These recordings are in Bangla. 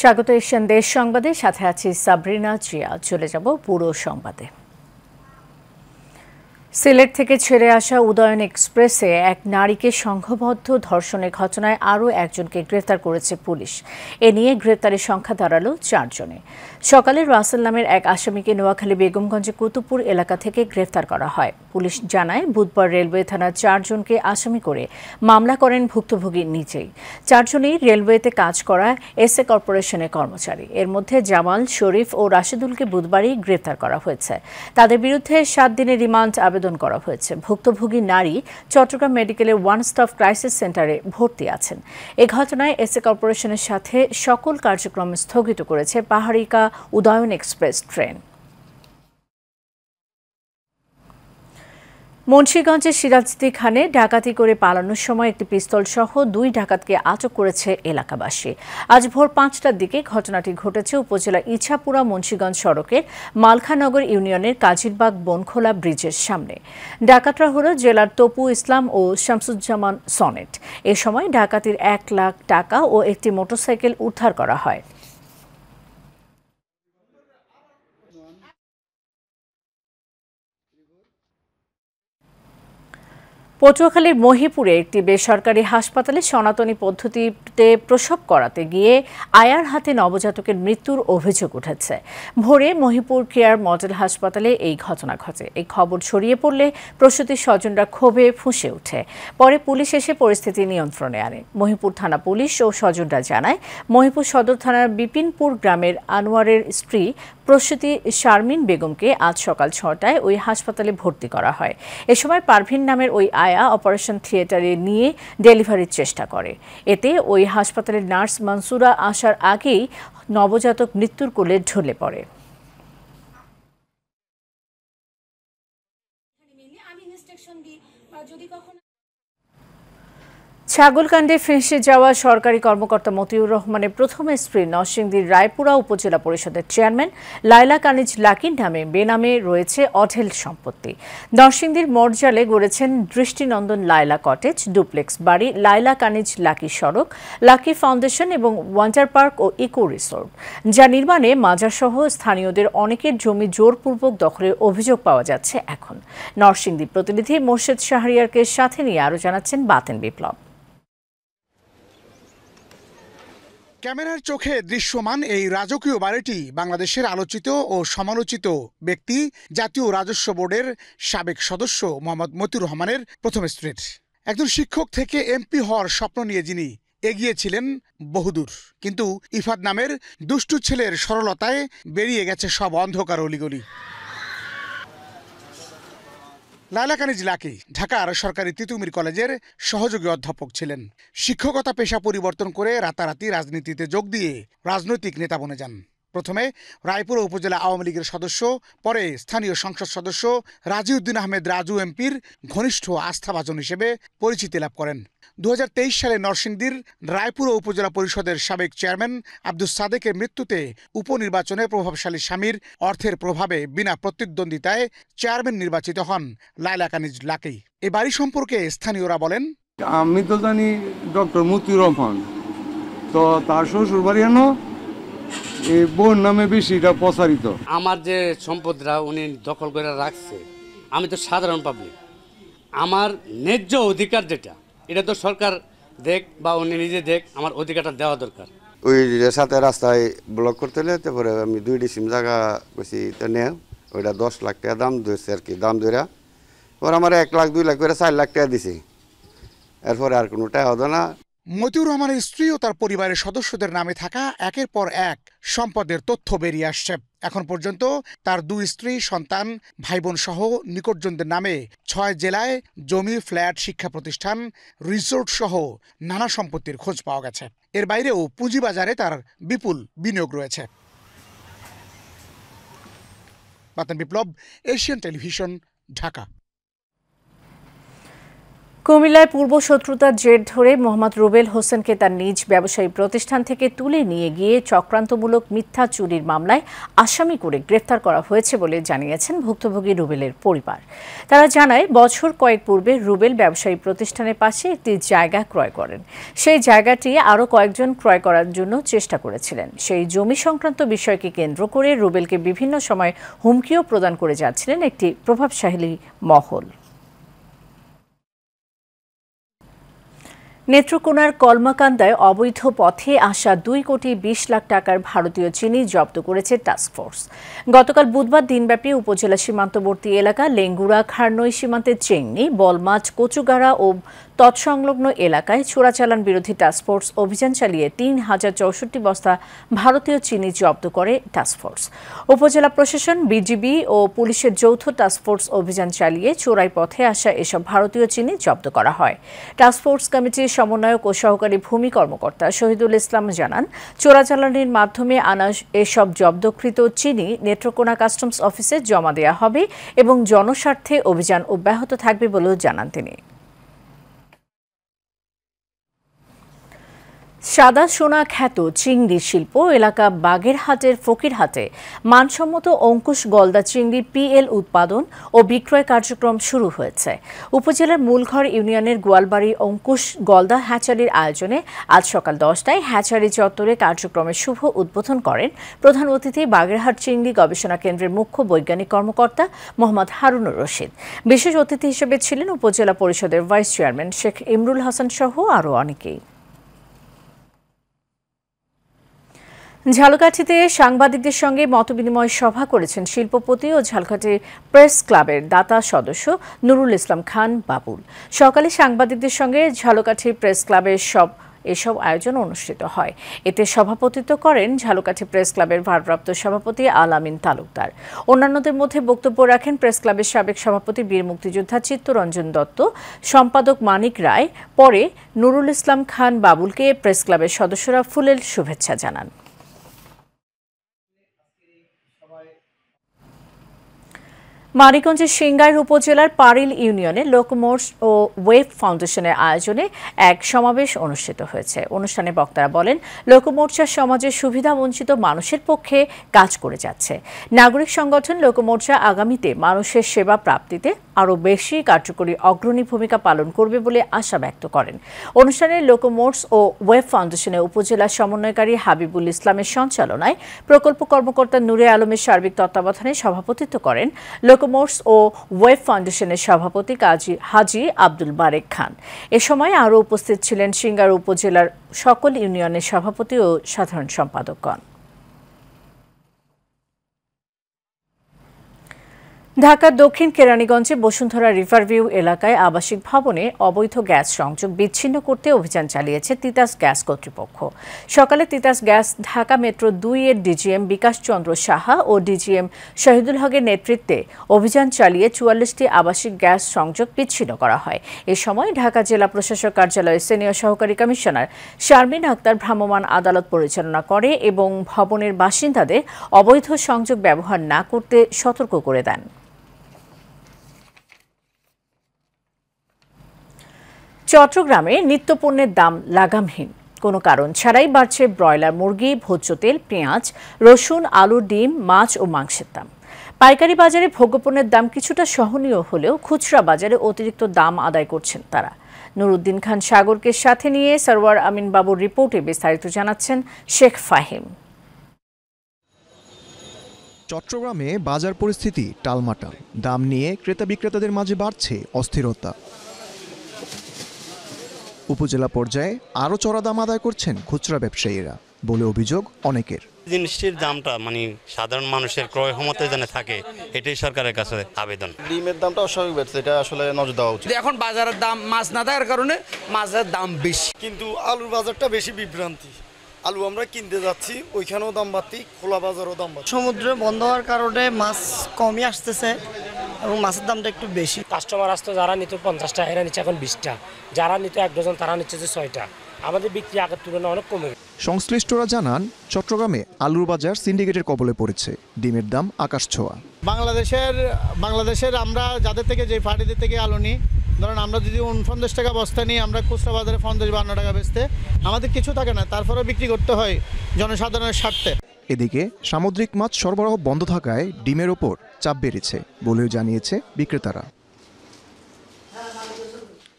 স্বাগত এশিয়ান দেশ সংবাদে, সাথে আছি সাবরিনা জিয়া। চলে যাব পুরো সংবাদে। সিলেট থেকে ছেড়ে আসা উদয়ন এক্সপ্রেসে এক নারীকে সংঘবদ্ধ ধর্ষণের ঘটনায় আরও একজনকে গ্রেফতার করেছে পুলিশ। এ নিয়ে গ্রেফতারের সংখ্যা দাঁড়ালো 4 জনে। সকালে রাসেল নামের এক আসামিকে নোয়াখালী বেগমগঞ্জে কুতুবপুর এলাকা থেকে গ্রেফতার করা হয়। পুলিশ জানায়, বুধবার রেলওয়ে থানার 4 জনকে আসামি করে মামলা করেন ভুক্তভোগী নিজেই। 4 জনই রেলওয়েতে কাজ করা এসএ কর্পোরেশনের কর্মচারী। এর মধ্যে জামাল, শরীফ ও রাশেদুলকে বুধবারই গ্রেফতার করা হয়েছে। তাদের বিরুদ্ধে 7 দিনের রিমান্ড আবেদন করা হয়েছে। ভুক্তভোগী নারী চট্টগ্রাম মেডিকেলের ওয়ান স্টপ ক্রাইসিস সেন্টারে ভর্তি আছেন। এ ঘটনায় এসএ কর্পোরেশনের সাথে সকল কার্যক্রম স্থগিত করেছে পাহাড়িকা উদয়ন এক্সপ্রেস ট্রেন। মুন্সিগঞ্জের সিরাজদি খানে ডাকাতি করে পালানোর সময় একটি পিস্তল সহ 2 ডাকাতকে আটক করেছে এলাকাবাসী। আজ ভোর 5টার দিকে ঘটনাটি ঘটেছে উপজেলা ইছাপুরা মুন্সিগঞ্জ সড়কের মালখানগর ইউনিয়নের কাজিরবাগ বনখোলা ব্রিজের সামনে। ডাকাতরা হল জেলার তপু ইসলাম ও শামসুজ্জামান সনেট। এ সময় ডাকাতির 1 লাখ টাকা ও একটি মোটরসাইকেল উদ্ধার করা হয়। পটুয়াখালীর মহিপুরে একটি বেসরকারি হাসপাতালে সনাতনী পদ্ধতিতে প্রসব করাতে গিয়ে আয়ার হাতে নবজাতকের মৃত্যুর অভিযোগ উঠেছে। ভোরে মহিপুর কেয়ার মডেল হাসপাতালে এই ঘটনা ঘটে। এই খবর ছড়িয়ে পড়লে প্রসূতির স্বজনরা ক্ষোভে ফুঁসে ওঠে। পরে পুলিশ এসে পরিস্থিতি নিয়ন্ত্রণে আনে। মহিপুর থানা পুলিশ ও স্বজনরা জানায়, মহিপুর সদর থানার বিপিনপুর গ্রামের আনোয়ারের স্ত্রী প্রসূতি শারমিন বেগমকে আজ সকাল 6টায় ওই হাসপাতালে ভর্তি করা হয়। এ সময় পারভিন নামের ওই আয়া অপারেশন থিয়েটারে নিয়ে ডেলিভারির চেষ্টা করে। এতে ওই হাসপাতালের নার্স মনসুরা আসার আগেই নবজাতক মৃত্যুর কোলে ঢলে পড়ে। ছাগলকাণ্ডে ফেঁসে যাওয়া সরকারি কর্মকর্তা মতিউর রহমানের প্রথম স্ত্রী নরসিংদীর রায়পুরা উপজেলা পরিষদের চেয়ারম্যান লায়লা কানিজ লাকির নামে বেনামে রয়েছে অঢেল সম্পত্তি। নরসিংদীর মরজালে গড়েছেন দৃষ্টিনন্দন লায়লা কটেজ, ডুপ্লেক্স বাড়ি, লায়লা কানিজ লাকি সড়ক, লাকি ফাউন্ডেশন এবং ওয়ান্ডার পার্ক ও ইকো রিসোর্ট, যা নির্মাণে মাজারসহ স্থানীয়দের অনেকের জমি জোরপূর্বক দখলের অভিযোগ পাওয়া যাচ্ছে এখন। নরসিংদী প্রতিনিধি মোর্শেদ শাহরিয়ারকে সাথে নিয়ে আরও জানাচ্ছেন বাতেন বিপ্লব। ক্যামেরার চোখে দৃশ্যমান এই রাজকীয় বাড়িটি বাংলাদেশের আলোচিত ও সমালোচিত ব্যক্তি জাতীয় রাজস্ব বোর্ডের সাবেক সদস্য মোহাম্মদ মতিউর রহমানের প্রথম স্ত্রীর। একজন শিক্ষক থেকে এমপি হওয়ার স্বপ্ন নিয়ে যিনি এগিয়েছিলেন বহুদূর, কিন্তু ইফাদ নামের দুষ্টু ছেলের সরলতায় বেরিয়ে গেছে সব অন্ধকার অলিগলি। লায়লা কানিজ লাকি ঢাকার সরকারি তিতুমির কলেজের সহযোগী অধ্যাপক ছিলেন। শিক্ষকতা পেশা পরিবর্তন করে রাতারাতি রাজনীতিতে যোগ দিয়ে রাজনৈতিক নেতা বনে যান। প্রথমে রায়পুরা উপজেলা আওয়ামী লীগের সদস্য, পরে স্থানীয় সংসদ সদস্য রাজিউদ্দিন আহমেদ রাজু এমপির ঘনিষ্ঠ আস্থাভাজন হিসেবে পরিচিতি লাভ করেন। 2023 সালে নরসিংদীর রায়পুরা উপজেলা পরিষদের সাবেক চেয়ারম্যান আব্দুস সাদেকের মৃত্যুতে উপনির্বাচনে প্রভাবশালী স্বামীর অর্থের প্রভাবে বিনা প্রতিদ্বন্দ্বিতায় চেয়ারম্যান নির্বাচিত হন লায়লা কানিজ লাকি। এ বাড়ি সম্পর্কে স্থানীয়রা বলেন, আমি তো জানি ডক্টর মতিউর রহমান, তো তার শ্বশুর বাড়ি এই বোন নামে বেশি এটা প্রচারিত। আমার যে সম্পদটা উনি দখল করে রাখছে, আমি তো সাধারণ পাবলিক, আমার ন্যায্য অধিকার যেটা, এটা তো সরকার দেখ বা উনি নিজে দেখ, আমার অধিকারটা দেওয়া দরকার। ওই সাথে রাস্তায় ব্লক করতে হলে তারপরে আমি 2 ডিসিম জায়গা বেশি নে, ওইটা 10 লাখ টাকা দাম দিয়েছে আর কি, দাম ধরা ওর আমার 1 লাখ 2 লাখ করে 4 লাখ টাকা দিছে। এরপরে আর কোনো টাকা হতো না। মতিউর রহমানের স্ত্রী ও তার পরিবারের সদস্যদের নামে থাকা একের পর এক সম্পদের তথ্য বেরিয়ে আসছে। এখন পর্যন্ত তার 2 স্ত্রী, সন্তান, ভাই বোন সহ নিকটজনদের নামে 6 জেলায় জমি, ফ্ল্যাট, শিক্ষা প্রতিষ্ঠান, রিসোর্ট সহ নানা সম্পত্তির খোঁজ পাওয়া গেছে। এর বাইরেও পুঁজিবাজারে তার বিপুল বিনিয়োগ রয়েছে। বাতেন বিপ্লব, এশিয়ান টেলিভিশন, ঢাকা। কুমিল্লায় পূর্ব শত্রুতার জের ধরে মোহাম্মদ রুবেল হোসেনকে তার নিজ ব্যবসায়ী প্রতিষ্ঠান থেকে তুলে নিয়ে গিয়ে চক্রান্তমূলক মিথ্যা চুরির মামলায় আসামি করে গ্রেফতার করা হয়েছে বলে জানিয়েছেন ভুক্তভোগী রুবেলের পরিবার। তারা জানায়, বছর কয়েক পূর্বে রুবেল ব্যবসায়ী প্রতিষ্ঠানের পাশে একটি জায়গা ক্রয় করেন। সেই জায়গাটি আরও কয়েকজন ক্রয় করার জন্য চেষ্টা করেছিলেন। সেই জমি সংক্রান্ত বিষয়কে কেন্দ্র করে রুবেলকে বিভিন্ন সময় হুমকিও প্রদান করে যাচ্ছিলেন একটি প্রভাবশালী মহল। নেত্রকোনার কলমাকান্দায় অবৈধ পথে আসা 2,20,00,000 টাকার ভারতীয় চিনি জব্দ করেছে টাস্কফোর্স। গতকাল বুধবার দিনব্যাপী উপজেলা সীমান্তবর্তী এলাকা লেঙ্গুড়া খারনই সীমান্তের চেংনি, বলমাছ, কচুগাড়া ও তৎসংলগ্ন এলাকায় চোরাচালান বিরোধী টাস্কফোর্স অভিযান চালিয়ে 3,064 বস্তা ভারতীয় চিনি জব্দ করে টাস্কফোর্স। উপজেলা প্রশাসন, বিজিবি ও পুলিশের যৌথ টাস্কফোর্স অভিযান চালিয়ে চোরাই পথে আসা এসব ভারতীয় চিনি জব্দ করা হয়। টাস্কফোর্স কমিটির সমন্বয়ক ও সহকারী ভূমি কর্মকর্তা শহীদুল ইসলাম জানান, চোরাচালানের মাধ্যমে আনা এসব জব্দকৃত চিনি নেত্রকোনা কাস্টমস অফিসে জমা দেওয়া হবে এবং জনস্বার্থে অভিযান অব্যাহত থাকবে বলেও জানান তিনি। সাদা সোনা খ্যাত চিংড়ি শিল্প এলাকা বাগেরহাটের ফকিরহাটে মানসম্মত অঙ্কুশ গলদা চিংড়ি পিএল উৎপাদন ও বিক্রয় কার্যক্রম শুরু হয়েছে। উপজেলার মূলঘর ইউনিয়নের গোয়ালবাড়ি অঙ্কুশ গলদা হ্যাচারির আয়োজনে আজ সকাল 10টায় হ্যাচারি চত্বরে কার্যক্রমের শুভ উদ্বোধন করেন প্রধান অতিথি বাগেরহাট চিংড়ি গবেষণা কেন্দ্রের মুখ্য বৈজ্ঞানিক কর্মকর্তা মোহাম্মদ হারুনুর রশিদ। বিশেষ অতিথি হিসেবে ছিলেন উপজেলা পরিষদের ভাইস চেয়ারম্যান শেখ ইমরুল হাসান সহ আরও অনেকেই। ঝালকাঠিতে সাংবাদিকদের সঙ্গে মতবিনিময় সভা করেছেন শিল্পপতি ও ঝালকাঠি প্রেস ক্লাবের দাতা সদস্য নুরুল ইসলাম খান বাবুল। সকালে সাংবাদিকদের সঙ্গে ঝালকাঠি প্রেস ক্লাবের এসব আয়োজন অনুষ্ঠিত হয়। এতে সভাপতিত্ব করেন ঝালকাঠি প্রেস ক্লাবের ভারপ্রাপ্ত সভাপতি আল আমিন তালুকদার। অন্যান্যদের মধ্যে বক্তব্য রাখেন প্রেস ক্লাবের সাবেক সভাপতি বীর মুক্তিযোদ্ধা চিত্তরঞ্জন দত্ত, সম্পাদক মানিক রায়। পরে নুরুল ইসলাম খান বাবুলকে প্রেস ক্লাবের সদস্যরা ফুলেল শুভেচ্ছা জানান। মানিকগঞ্জের সিংগাইর উপজেলার পারিল ইউনিয়নে লোকমোটস ও ওয়েব ফাউন্ডেশনের আয়োজনে এক সমাবেশ অনুষ্ঠিত হয়েছে। অনুষ্ঠানে বক্তারা বলেন, লোকমোর্চা সমাজের সুবিধাবঞ্চিত মানুষের পক্ষে কাজ করে যাচ্ছে। নাগরিক সংগঠন লোকমোর্চা আগামীতে মানুষের সেবা প্রাপ্তিতে আরও বেশি কার্যকরী অগ্রণী ভূমিকা পালন করবে বলে আশা ব্যক্ত করেন। অনুষ্ঠানে লোকমোটস ও ওয়েব ফাউন্ডেশনের উপজেলা সমন্বয়কারী হাবিবুল ইসলামের সঞ্চালনায় প্রকল্প কর্মকর্তা নূরে আলমের সার্বিক তত্ত্বাবধানে সভাপতিত্ব করেন লোকমোটস ও ওয়েব ফাউন্ডেশনের সভাপতি হাজী আব্দুল বারেক খান। এ সময় আরও উপস্থিত ছিলেন সিংগার উপজেলার সকল ইউনিয়নের সভাপতি ও সাধারণ সম্পাদকগণ। ঢাকার দক্ষিণ কেরানীগঞ্জে বসুন্ধরা রিভারভিউ এলাকায় আবাসিক ভবনে অবৈধ গ্যাস সংযোগ বিচ্ছিন্ন করতে অভিযান চালিয়েছে তিতাস গ্যাস কর্তৃপক্ষ। সকালে তিতাস গ্যাস ঢাকা মেট্রো 2-এর ডিজিএম বিকাশ চন্দ্র সাহা ও ডিজিএম শহীদুল হকের নেতৃত্বে অভিযান চালিয়ে 44টি আবাসিক গ্যাস সংযোগ বিচ্ছিন্ন করা হয়। এ সময় ঢাকা জেলা প্রশাসক কার্যালয়ের সিনিয়র সহকারী কমিশনার শারমিন আক্তার ভ্রাম্যমাণ আদালত পরিচালনা করে এবং ভবনের বাসিন্দাদের অবৈধ সংযোগ ব্যবহার না করতে সতর্ক করে দেন। চট্টগ্রামে নিত্যপণ্যের দাম লাগামহীন। কোনো কারণ ছাড়াই বাড়ছে ব্রয়লার মুরগি, ভোজ্য তেল, পেঁয়াজ, রসুন, আলু, ডিম, মাছ ও মাংসের দাম। পাইকারি বাজারে ভোগ্যপণ্যের দাম কিছুটা সহনীয় হলেও খুচরা বাজারে অতিরিক্ত দাম আদায় করছেন তারা। নুরুদ্দিন খান সাগরকে সাথে নিয়ে সরওয়ার আমিন বাবুর রিপোর্টে বিস্তারিত জানাচ্ছেন শেখ ফাহিম। চট্টগ্রামে বাজার পরিস্থিতি টালমাটাল। দাম নিয়ে ক্রেতা বিক্রেতাদের মাঝে বাড়ছে অস্থিরতা। উপজেলা পর্যায়ে আরও চড়া দাম আদায় করছেন খুচরা ব্যবসায়ীরা বলে অভিযোগ অনেকের। জিনিসটির দামটা সাধারণ মানুষের ক্রয় ক্ষমতা যেন থাকে, এটাই সরকারের কাছে আবেদন। ডিমের দামটা অস্বাভাবিক বেড়েছে, এটা আসলে নজর দেওয়া উচিত। এখন বাজারের দাম মাছ না থাকার কারণে মাছের দাম বেশি, কিন্তু আলুর বাজারটা বেশি বিভ্রান্তি। আলু আমরা কিনতে যাচ্ছি, ওইখানেও দাম বাড়তি, খোলা বাজারও দাম বাড়তি। সমুদ্র বন্ধ হওয়ার কারণে মাছ কমই আসতেছে এবং মাছের দামটা একটু বেশি। কাস্টমার আসতো যারা নিত 50টা, এরা নিচ্ছে এখন 20টা, যারা নিত 1 ডজন তারা নিচ্ছে 6টা। আমাদের বিক্রি আগের তুলনায় অনেক কমে গেছে। সংশ্লিষ্টরা জানান, চট্টগ্রামে আলুর বাজার সিন্ডিকেটের কবলে পড়েছে। ডিমের দাম আকাশ ছোঁয়া। বাংলাদেশের আমরা যাদের থেকে যে পার্টিদের থেকে আলু নিই, ধরেন আমরা যদি 49 টাকা বস্তা নিয়ে আমরা খুচরা বাজারে 50-52 টাকা বেচতে আমাদের কিছু থাকে না, তারপরেও বিক্রি করতে হয় জনসাধারণের স্বার্থে। এদিকে সামুদ্রিক মাছ সরবরাহ বন্ধ থাকায় ডিমের ওপর চাপ বেড়েছে বলেও জানিয়েছে বিক্রেতারা।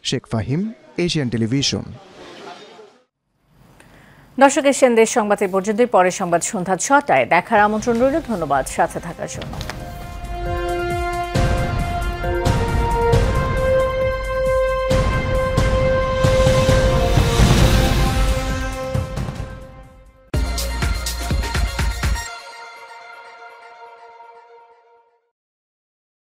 Sheikh Fahim, Asian television. দর্শক, এশিয়ান দেশ সংবাদ এ পর্যন্তই। পরের সংবাদ সন্ধ্যা 6টায় দেখার আমন্ত্রণ রইল। ধন্যবাদ সাথে থাকার জন্য।